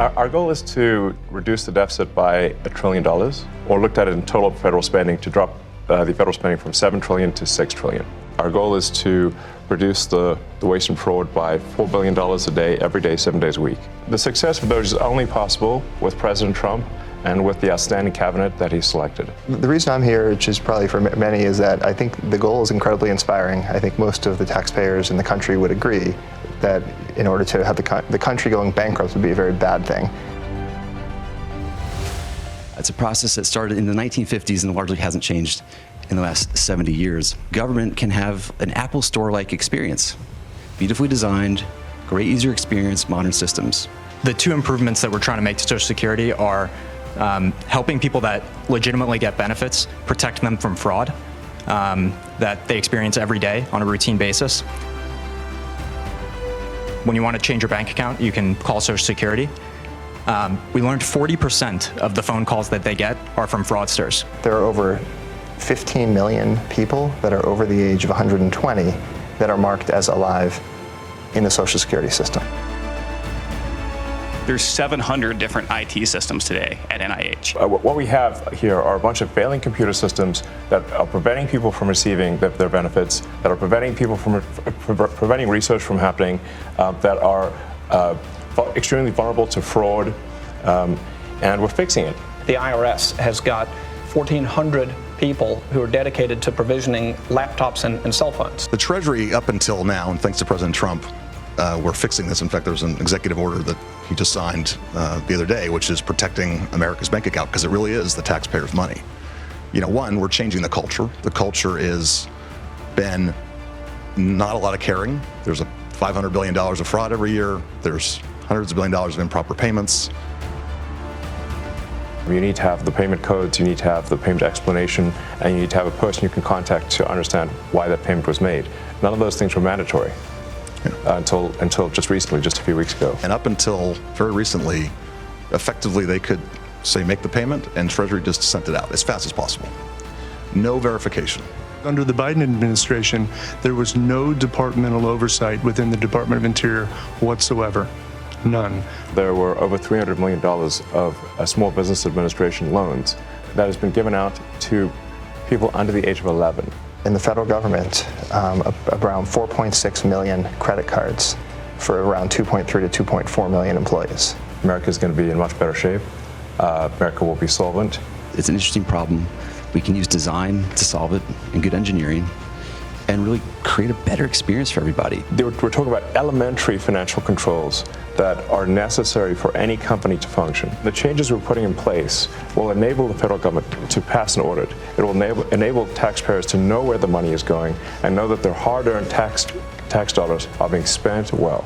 Our goal is to reduce the deficit by $1 trillion, or looked at it in total federal spending, to drop the federal spending from $7 trillion to $6 trillion. Our goal is to reduce the waste and fraud by $4 billion a day, every day, 7 days a week. The success of DOGE is only possible with President Trump and with the outstanding cabinet that he selected. The reason I'm here, which is probably for many, is that I think the goal is incredibly inspiring. I think most of the taxpayers in the country would agree that in order to have the country going bankrupt would be a very bad thing. It's a process that started in the 1950s and largely hasn't changed in the last 70 years. Government can have an Apple Store-like experience. Beautifully designed, great user experience, modern systems. The two improvements that we're trying to make to Social Security are helping people that legitimately get benefits, protect them from fraud that they experience every day on a routine basis. When you want to change your bank account, you can call Social Security. We learned 40% of the phone calls that they get are from fraudsters. There are over 15 million people that are over the age of 120 that are marked as alive in the Social Security system. There's 700 different IT systems today at NIH. What we have here are a bunch of failing computer systems that are preventing people from receiving their benefits, that are preventing people from preventing research from happening, that are extremely vulnerable to fraud, and we're fixing it. The IRS has got 1,400 people who are dedicated to provisioning laptops and cell phones. The Treasury, up until now, and thanks to President Trump, we're fixing this. In fact, there's an executive order that he just signed the other day, which is protecting America's bank account, because it really is the taxpayers' money. You know, one, we're changing the culture. The culture is been not a lot of caring. There's a $500 billion of fraud every year. There's hundreds of billion dollars of improper payments. You need to have the payment codes, you need to have the payment explanation, and you need to have a person you can contact to understand why that payment was made. None of those things were mandatory. Until just recently, just a few weeks ago. And up until very recently, effectively they could say make the payment, and Treasury just sent it out as fast as possible. No verification. Under the Biden administration, there was no departmental oversight within the Department of Interior whatsoever. None. There were over $300 million of Small Business Administration loans that has been given out to people under the age of 11. In the federal government, around 4.6 million credit cards for around 2.3 to 2.4 million employees. America is going to be in much better shape. America will be solvent. It's an interesting problem. We can use design to solve it and good engineering and really create a better experience for everybody. We're talking about elementary financial controls that are necessary for any company to function. The changes we're putting in place will enable the federal government to pass an audit. It will enable taxpayers to know where the money is going and know that their hard-earned tax dollars are being spent well.